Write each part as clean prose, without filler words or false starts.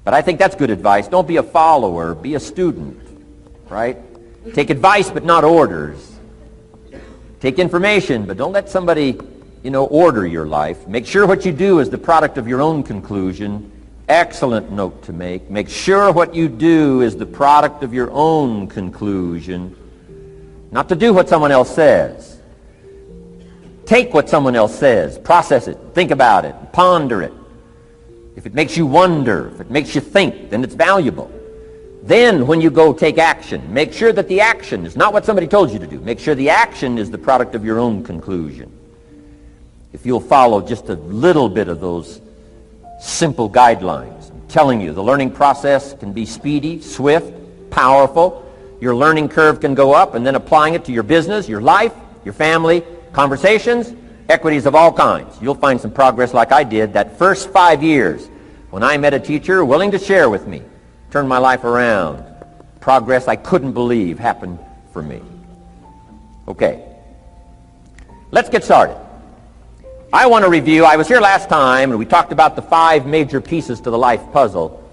But I think that's good advice. Don't be a follower, be a student, right? Take advice but not orders. Take information, but don't let somebody, order your life. Make sure what you do is the product of your own conclusion. Excellent note to make. Make sure what you do is the product of your own conclusion. Not to do what someone else says. Take what someone else says, process it, think about it, ponder it. If it makes you wonder, if it makes you think, then it's valuable. Then when you go take action, make sure that the action is not what somebody told you to do. Make sure the action is the product of your own conclusion. If you'll follow just a little bit of those simple guidelines, I'm telling you, the learning process can be speedy, swift, powerful. Your learning curve can go up, and then applying it to your business, your life, your family, conversations, equities of all kinds. You'll find some progress like I did that first 5 years when I met a teacher willing to share with me, turned my life around. Progress I couldn't believe happened for me. Okay, let's get started. I want to review, I was here last time and we talked about the 5 major pieces to the life puzzle.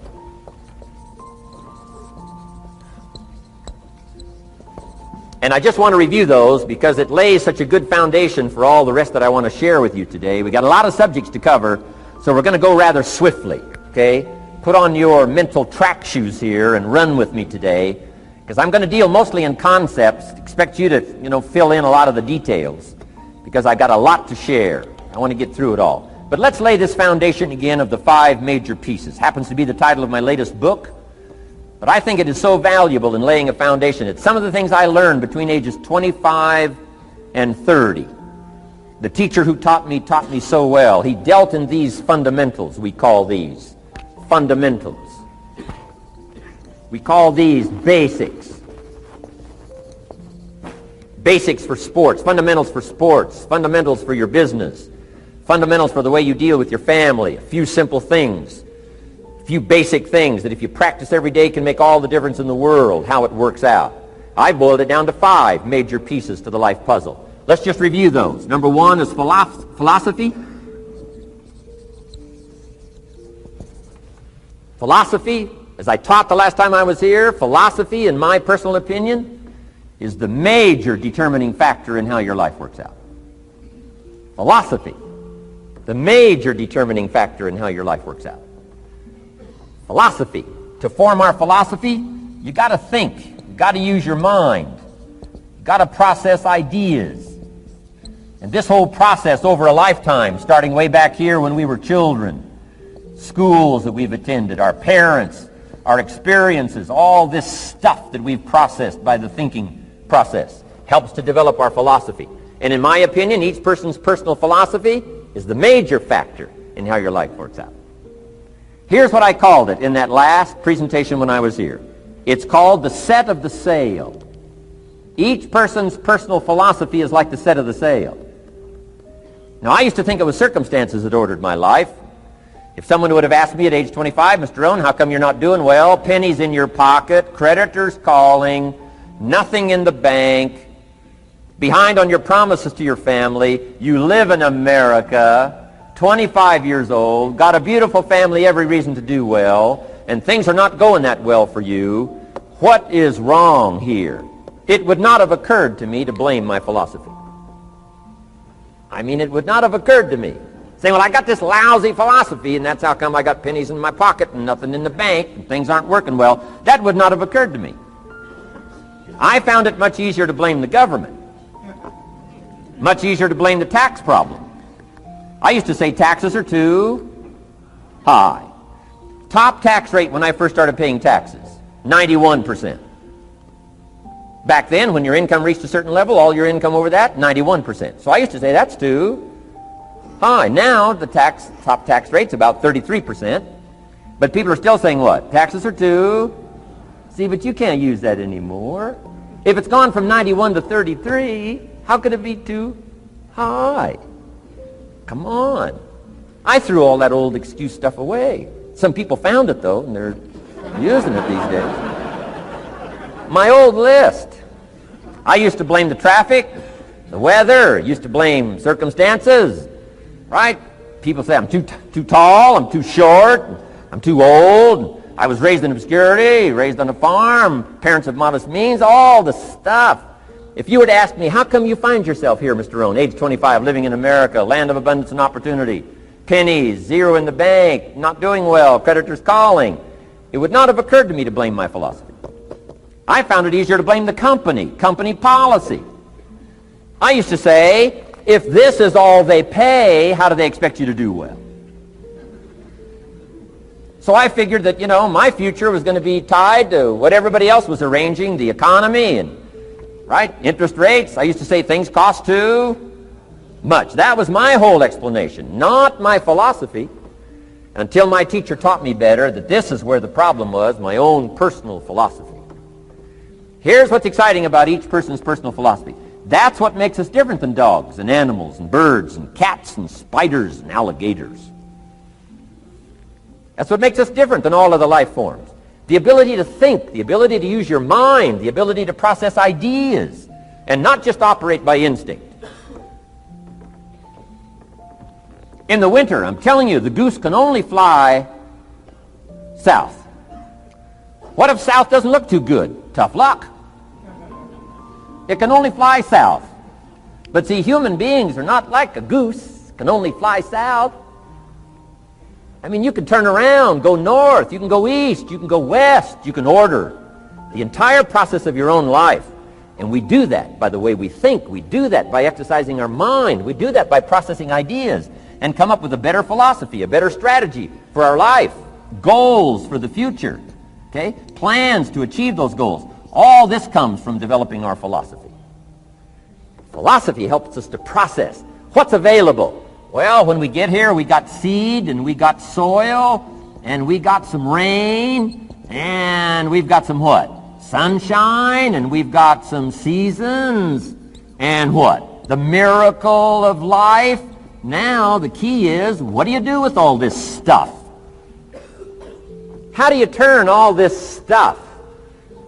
And I just want to review those because it lays such a good foundation for all the rest that I want to share with you today. We got a lot of subjects to cover, so we're going to go rather swiftly, okay? Put on your mental track shoes here and run with me today, because I'm going to deal mostly in concepts. Expect you to, fill in a lot of the details, because I got a lot to share. I want to get through it all. But let's lay this foundation again of the 5 major pieces. Happens to be the title of my latest book. But I think it is so valuable in laying a foundation. It's some of the things I learned between ages 25 and 30. The teacher who taught me so well. He dealt in these fundamentals, we call these. Fundamentals. We call these basics. Basics for sports, fundamentals for sports, fundamentals for your business, fundamentals for the way you deal with your family, a few simple things. Few basic things that if you practice every day can make all the difference in the world, how it works out. I boiled it down to 5 major pieces to the life puzzle. Let's just review those. Number 1 is philosophy. Philosophy, as I taught the last time I was here, philosophy, in my personal opinion, is the major determining factor in how your life works out. Philosophy, the major determining factor in how your life works out. Philosophy. To form our philosophy, you got to think. You got to use your mind. You got to process ideas. And this whole process over a lifetime, starting way back here when we were children, schools that we've attended, our parents, our experiences, all this stuff that we've processed by the thinking process helps to develop our philosophy. And in my opinion, each person's personal philosophy is the major factor in how your life works out. Here's what I called it in that last presentation when I was here. It's called the set of the sail. Each person's personal philosophy is like the set of the sail. Now, I used to think it was circumstances that ordered my life. If someone would have asked me at age 25, Mr. Rohn, how come you're not doing well? Pennies in your pocket, creditors calling, nothing in the bank, behind on your promises to your family, you live in America, 25 years old, got a beautiful family, every reason to do well, and things are not going that well for you. What is wrong here? It would not have occurred to me to blame my philosophy. I mean, it would not have occurred to me. Saying, well, I got this lousy philosophy, and that's how come I got pennies in my pocket and nothing in the bank, and things aren't working well. That would not have occurred to me. I found it much easier to blame the government. Much easier to blame the tax problem. I used to say taxes are too high. Top tax rate when I first started paying taxes, 91%. Back then, when your income reached a certain level, all your income over that, 91%. So I used to say that's too high. Now the top tax rate's about 33%. But people are still saying what? Taxes are too. See, but you can't use that anymore. If it's gone from 91 to 33, how could it be too high? Come on. I threw all that old excuse stuff away. Some people found it, though, and they're using it these days. My old list. I used to blame the traffic, the weather, used to blame circumstances, right? People say I'm too tall, I'm too short, I'm too old. I was raised in obscurity, raised on a farm, parents of modest means, all the stuff. If you were to ask me, how come you find yourself here, Mr. Rohn, age 25, living in America, land of abundance and opportunity, pennies, zero in the bank, not doing well, creditors calling, it would not have occurred to me to blame my philosophy. I found it easier to blame the company policy. I used to say, if this is all they pay, how do they expect you to do well? So I figured that, my future was going to be tied to what everybody else was arranging, the economy and, interest rates. I used to say things cost too much. That was my whole explanation, not my philosophy, until my teacher taught me better that this is where the problem was, my own personal philosophy. Here's what's exciting about each person's personal philosophy. That's what makes us different than dogs and animals and birds and cats and spiders and alligators. That's what makes us different than all other life forms. The ability to think, the ability to use your mind, the ability to process ideas, and not just operate by instinct. In the winter, I'm telling you, the goose can only fly south. What if south doesn't look too good? Tough luck. It can only fly south. But see, human beings are not like a goose, can only fly south. I mean, you can turn around, go north, you can go east, you can go west, you can order the entire process of your own life. And we do that by the way we think. We do that by exercising our mind. We do that by processing ideas and come up with a better philosophy, a better strategy for our life, goals for the future, okay? Plans to achieve those goals. All this comes from developing our philosophy. Philosophy helps us to process what's available. Well, when we get here, we got seed, and we got soil, and we got some rain, and we've got some what? Sunshine, and we've got some seasons, and what? The miracle of life. Now, the key is, what do you do with all this stuff? How do you turn all this stuff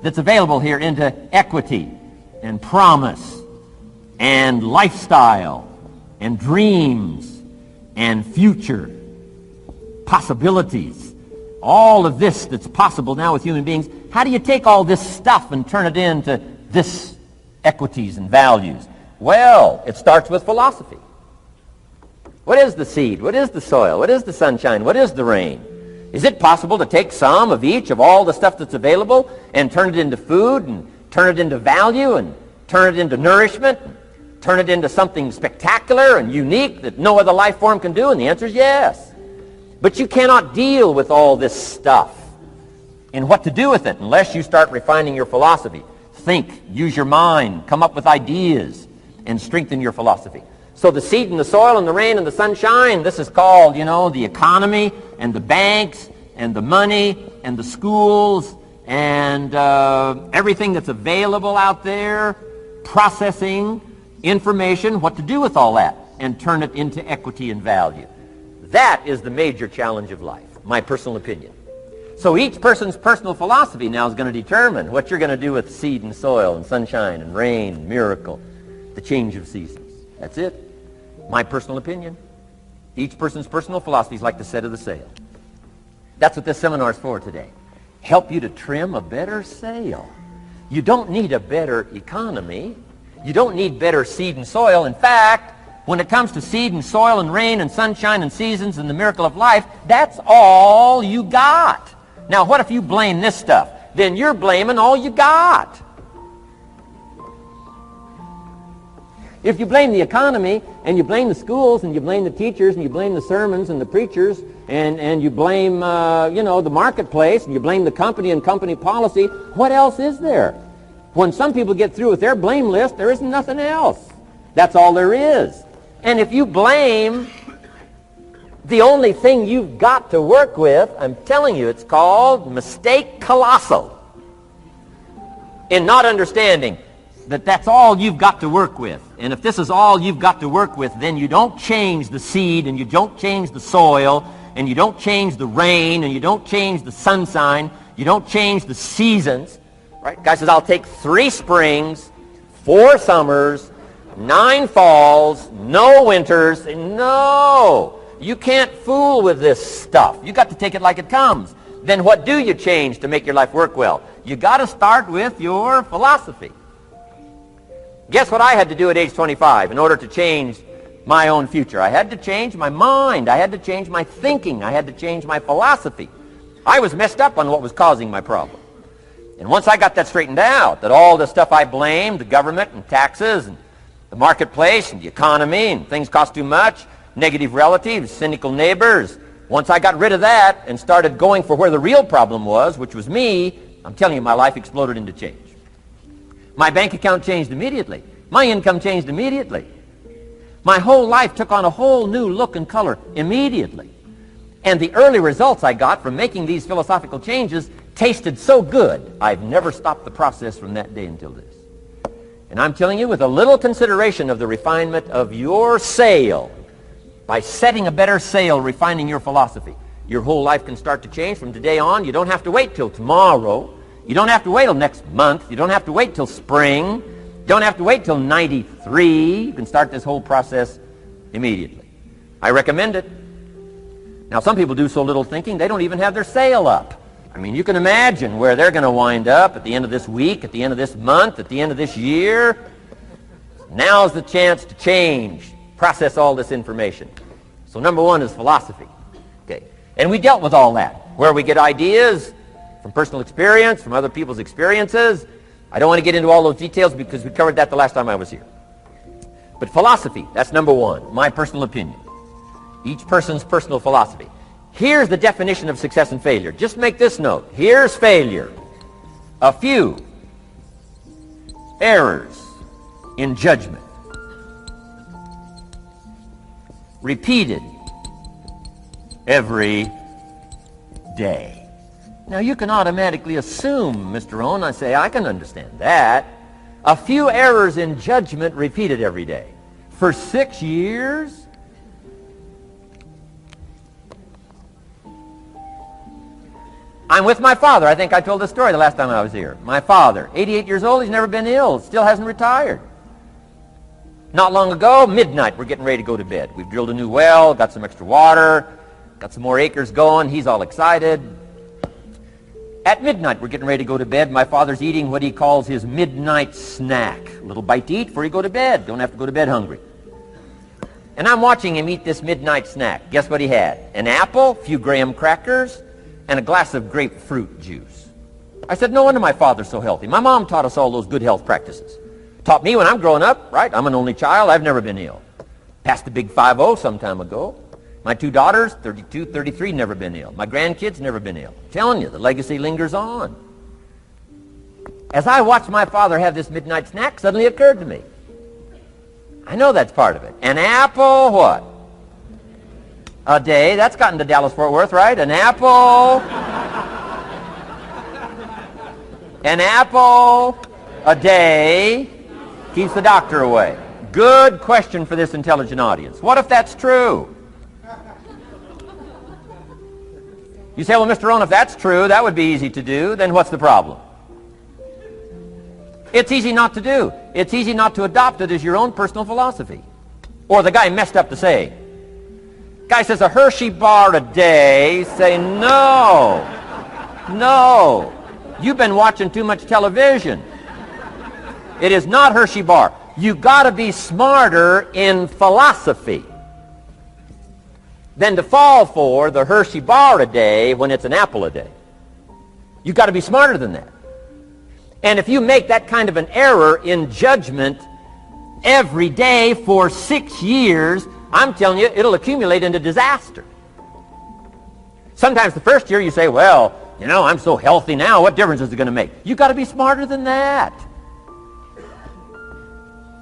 that's available here into equity and promise and lifestyle and dreams and future possibilities? All of this that's possible now with human beings, how do you take all this stuff and turn it into this equities and values? Well, it starts with philosophy. What is the seed? What is the soil? What is the sunshine? What is the rain? Is it possible to take some of each of all the stuff that's available and turn it into food and turn it into value and turn it into nourishment and turn it into something spectacular and unique that no other life form can do? And the answer is yes. But you cannot deal with all this stuff and what to do with it unless you start refining your philosophy. Think, use your mind, come up with ideas, and strengthen your philosophy. So the seed and the soil and the rain and the sunshine, this is called, the economy and the banks and the money and the schools and everything that's available out there, processing information, what to do with all that, and turn it into equity and value. That is the major challenge of life, my personal opinion. So each person's personal philosophy now is going to determine what you're going to do with seed and soil and sunshine and rain and miracle, the change of seasons. That's it. My personal opinion. Each person's personal philosophy is like the set of the sail. That's what this seminar is for today. Help you to trim a better sail. You don't need a better economy. You don't need better seed and soil. In fact, when it comes to seed and soil and rain and sunshine and seasons and the miracle of life, that's all you got. Now, what if you blame this stuff? Then you're blaming all you got. If you blame the economy, and you blame the schools, and you blame the teachers, and you blame the sermons and the preachers, and you blame, the marketplace, and you blame the company and company policy, what else is there? When some people get through with their blame list, there isn't nothing else. That's all there is. And if you blame the only thing you've got to work with, I'm telling you, it's called mistake colossal in not understanding that that's all you've got to work with. And if this is all you've got to work with, then you don't change the seed, and you don't change the soil, and you don't change the rain, and you don't change the sunshine, you don't change the seasons. Right? Guy says, I'll take 3 springs, 4 summers, 9 falls, no winters. No! You can't fool with this stuff. You got to take it like it comes. then what do you change to make your life work well? You got to start with your philosophy. Guess what I had to do at age 25 in order to change my own future? I had to change my mind. I had to change my thinking. I had to change my philosophy. I was messed up on what was causing my problem. And once I got that straightened out, that all the stuff I blamed, the government and taxes and the marketplace and the economy and things cost too much, negative relatives, cynical neighbors, once I got rid of that and started going for where the real problem was, which was me, I'm telling you, my life exploded into change. My bank account changed immediately. My income changed immediately. My whole life took on a whole new look and color immediately. And the early results I got from making these philosophical changes tasted so good, I've never stopped the process from that day until this. And I'm telling you, with a little consideration of the refinement of your sail, by setting a better sail, refining your philosophy, your whole life can start to change from today on. You don't have to wait till tomorrow. You don't have to wait till next month. You don't have to wait till spring. You don't have to wait till 93. You can start this whole process immediately. I recommend it. Now, some people do so little thinking, they don't even have their sail up. I mean, you can imagine where they're going to wind up at the end of this week, at the end of this month, at the end of this year. Now's the chance to change, process all this information. So number one is philosophy. Okay. And we dealt with all that, where we get ideas from personal experience, from other people's experiences. I don't want to get into all those details because we covered that the last time I was here. But philosophy, that's number one, my personal opinion. Each person's personal philosophy. Here's the definition of success and failure. Just make this note. Here's failure. A few errors in judgment, repeated every day. Now you can automatically assume, Mr. Rohn, I say, I can understand that. A few errors in judgment repeated every day. For 6 years? I'm with my father. I think I told this story the last time I was here. My father, 88 years old, he's never been ill, still hasn't retired. Not long ago, midnight, we're getting ready to go to bed. We've drilled a new well, got some extra water, got some more acres going. He's all excited. At midnight, we're getting ready to go to bed. My father's eating what he calls his midnight snack. A little bite to eat before you go to bed. Don't have to go to bed hungry. And I'm watching him eat this midnight snack. Guess what he had? An apple, a few graham crackers, and a glass of grapefruit juice. I said, no wonder my father's so healthy. My mom taught us all those good health practices. Taught me when I'm growing up, right? I'm an only child. I've never been ill. Passed the big 5-0 some time ago. My 2 daughters, 32, 33, never been ill. My grandkids, never been ill. I'm telling you, the legacy lingers on. As I watched my father have this midnight snack, suddenly it occurred to me. I know that's part of it. An apple, what? A day. That's gotten to Dallas-Fort Worth, right? An apple. An apple a day keeps the doctor away. Good question for this intelligent audience. What if that's true? You say, well, Mr. Rohn, if that's true, that would be easy to do. Then what's the problem? It's easy not to do. It's easy not to adopt it as your own personal philosophy. Or the guy messed up to say. Guy says a Hershey bar a day. Say, no. No. You've been watching too much television. It is not Hershey bar. You've got to be smarter in philosophy than to fall for the Hershey bar a day when it's an apple a day. You've got to be smarter than that. And if you make that kind of an error in judgment every day for 6 years, I'm telling you, it'll accumulate into disaster. Sometimes the first year you say, well, you know, I'm so healthy now, what difference is it going to make? You've got to be smarter than that.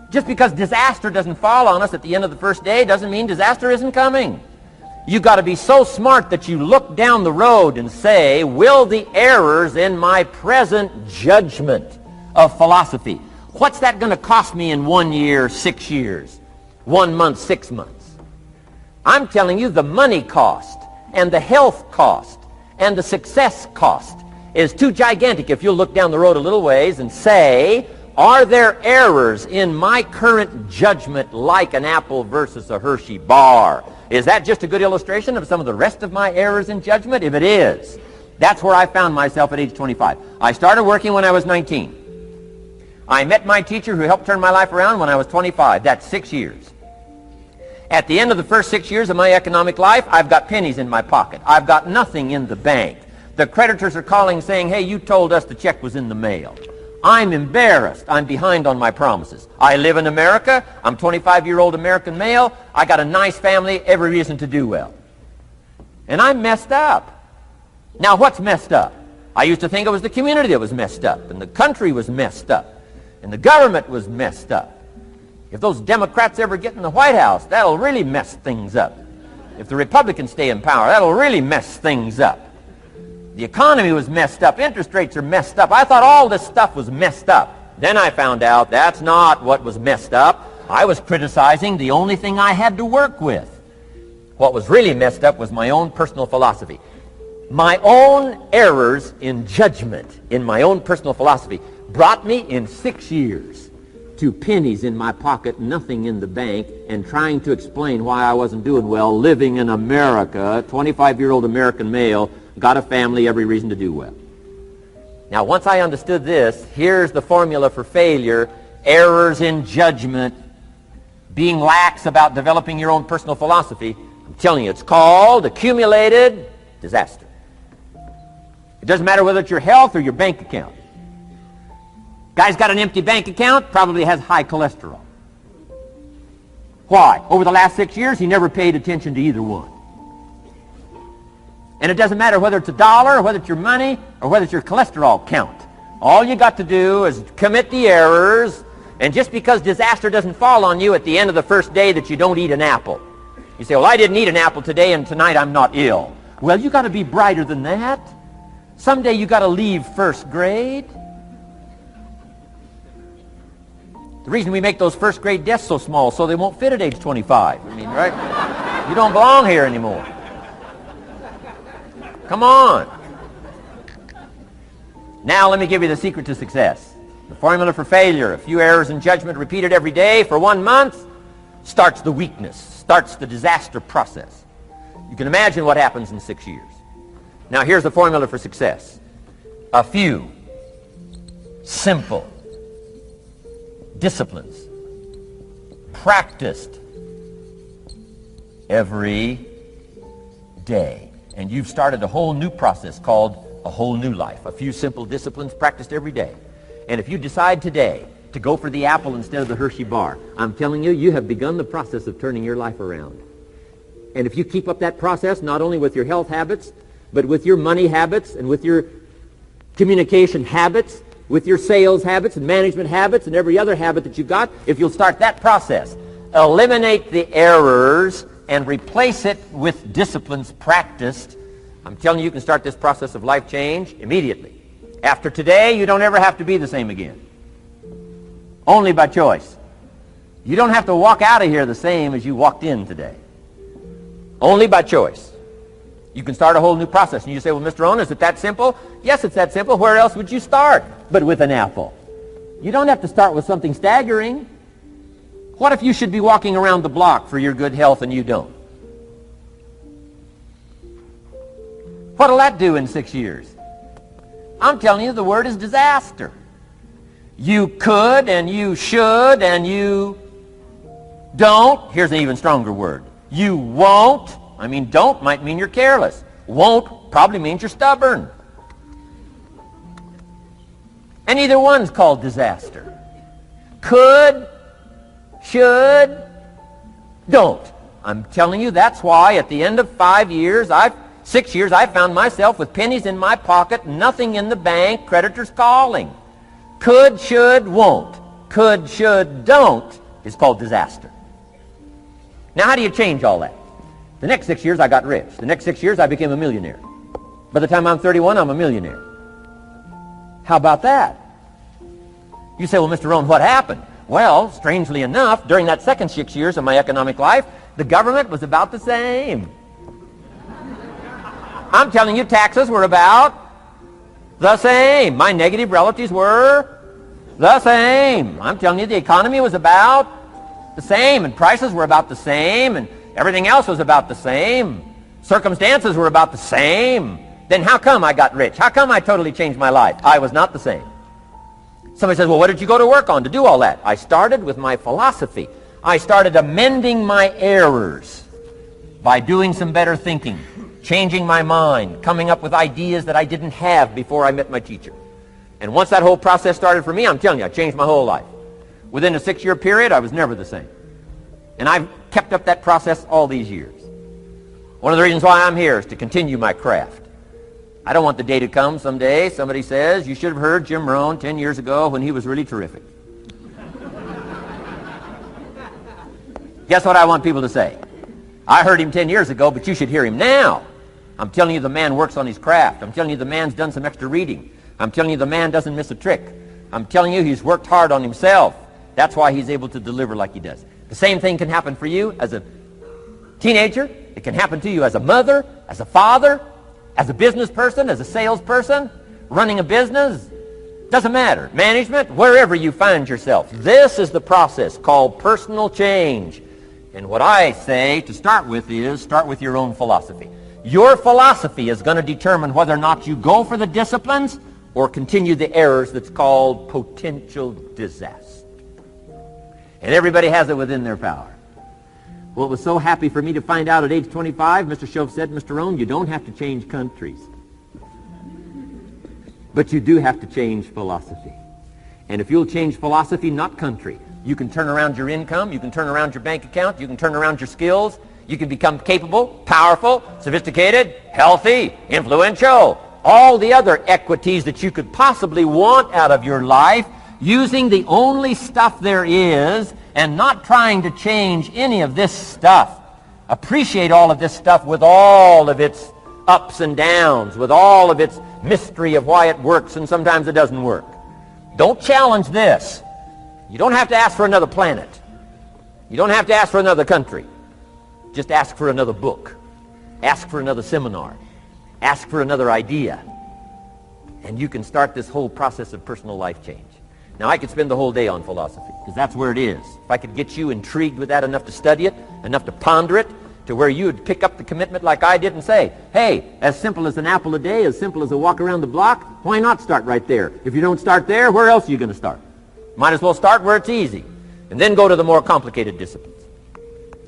Just because disaster doesn't fall on us at the end of the first day doesn't mean disaster isn't coming. You've got to be so smart that you look down the road and say, will the errors in my present judgment of philosophy, what's that going to cost me in 1 year, 6 years, 1 month, 6 months? I'm telling you, the money cost and the health cost and the success cost is too gigantic if you'll look down the road a little ways and say, are there errors in my current judgment like an apple versus a Hershey bar? Is that just a good illustration of some of the rest of my errors in judgment? If it is, That's where I found myself at age 25. I started working when I was 19. I met my teacher who helped turn my life around when I was 25. That's 6 years. At the end of the first 6 years of my economic life, I've got pennies in my pocket. I've got nothing in the bank. The creditors are calling saying, hey, you told us the check was in the mail. I'm embarrassed. I'm behind on my promises. I live in America. I'm 25-year-old American male. I got a nice family, every reason to do well. And I'm messed up. Now, what's messed up? I used to think it was the community that was messed up, and the country was messed up, and the government was messed up. If those Democrats ever get in the White House, that'll really mess things up. If the Republicans stay in power, that'll really mess things up. The economy was messed up. Interest rates are messed up. I thought all this stuff was messed up. Then I found out that's not what was messed up. I was criticizing the only thing I had to work with. What was really messed up was my own personal philosophy. My own errors in judgment in my own personal philosophy brought me in 6 years to pennies in my pocket, nothing in the bank, and trying to explain why I wasn't doing well living in America, 25-year-old American male, got a family, every reason to do well. Now, once I understood this, here's the formula for failure: errors in judgment, being lax about developing your own personal philosophy. I'm telling you, it's called accumulated disaster. It doesn't matter whether it's your health or your bank account. Guy's got an empty bank account, probably has high cholesterol. Why? Over the last 6 years, he never paid attention to either one. And it doesn't matter whether it's a dollar, or whether it's your money, or whether it's your cholesterol count. All you got to do is commit the errors, and just because disaster doesn't fall on you at the end of the first day that you don't eat an apple. You say, well, I didn't eat an apple today, and tonight I'm not ill. Well, you got to be brighter than that. Someday you got to leave first grade. The reason we make those first grade desks so small so they won't fit at age 25. I mean, right? You don't belong here anymore. Come on. Now let me give you the secret to success. The formula for failure: a few errors in judgment repeated every day for 1 month starts the weakness, starts the disaster process. You can imagine what happens in 6 years. Now here's the formula for success: a few simple disciplines practiced every day. And you've started a whole new process called a whole new life. A few simple disciplines practiced every day. And if you decide today to go for the apple instead of the Hershey bar, I'm telling you, you have begun the process of turning your life around. And if you keep up that process, not only with your health habits, but with your money habits and with your communication habits, with your sales habits and management habits and every other habit that you've got, if you'll start that process, eliminate the errors and replace it with disciplines practiced, I'm telling you, you can start this process of life change immediately. After today, you don't ever have to be the same again. Only by choice. You don't have to walk out of here the same as you walked in today. Only by choice. You can start a whole new process. And you say, well, Mr. Rohn, is it that simple? Yes, it's that simple. Where else would you start but with an apple? You don't have to start with something staggering. What if you should be walking around the block for your good health and you don't? What'll that do in 6 years? I'm telling you, the word is disaster. You could and you should and you don't. Here's an even stronger word. You won't. I mean, don't might mean you're careless. Won't probably means you're stubborn. And either one's called disaster. Could, should, don't. I'm telling you, that's why at the end of 6 years, I found myself with pennies in my pocket, nothing in the bank, creditors calling. Could, should, won't. Could, should, don't is called disaster. Now, how do you change all that? The next 6 years, I got rich. The next 6 years, I became a millionaire. By the time I'm 31, I'm a millionaire. How about that? You say, well, Mr. Rohn, what happened? Well, strangely enough, during that second 6 years of my economic life, the government was about the same. I'm telling you, taxes were about the same. My negative relatives were the same. I'm telling you, the economy was about the same, and prices were about the same, and everything else was about the same. Circumstances were about the same. then how come I got rich? How come I totally changed my life? I was not the same. Somebody says, well, what did you go to work on to do all that? I started with my philosophy. I started amending my errors by doing some better thinking, changing my mind, coming up with ideas that I didn't have before I met my teacher. And once that whole process started for me, I'm telling you, I changed my whole life. Within a 6-year period, I was never the same. And I've kept up that process all these years. One of the reasons why I'm here is to continue my craft. I don't want the day to come someday somebody says, you should have heard Jim Rohn 10 years ago when he was really terrific. Guess what I want people to say? I heard him 10 years ago, but you should hear him now. I'm telling you the man works on his craft. I'm telling you the man's done some extra reading. I'm telling you the man doesn't miss a trick. I'm telling you he's worked hard on himself. That's why he's able to deliver like he does. The same thing can happen for you as a teenager. It can happen to you as a mother, as a father, as a business person, as a salesperson, running a business. Doesn't matter. Management, wherever you find yourself. This is the process called personal change. And what I say to start with is start with your own philosophy. Your philosophy is going to determine whether or not you go for the disciplines or continue the errors that's called potential disaster. And everybody has it within their power. Well, it was so happy for me to find out at age 25, Mr. Shoaff said, Mr. Rohn, you don't have to change countries. But you do have to change philosophy. And if you'll change philosophy, not country, you can turn around your income, you can turn around your bank account, you can turn around your skills, you can become capable, powerful, sophisticated, healthy, influential, all the other equities that you could possibly want out of your life, using the only stuff there is and not trying to change any of this stuff. Appreciate all of this stuff with all of its ups and downs, with all of its mystery of why it works and sometimes it doesn't work. Don't challenge this. You don't have to ask for another planet. You don't have to ask for another country. Just ask for another book. Ask for another seminar. Ask for another idea. And you can start this whole process of personal life change. Now, I could spend the whole day on philosophy, because that's where it is. If I could get you intrigued with that enough to study it, enough to ponder it, to where you would pick up the commitment like I did and say, hey, as simple as an apple a day, as simple as a walk around the block, why not start right there? If you don't start there, where else are you going to start? Might as well start where it's easy, and then go to the more complicated disciplines.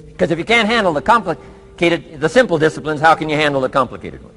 Because if you can't handle the simple disciplines, how can you handle the complicated ones?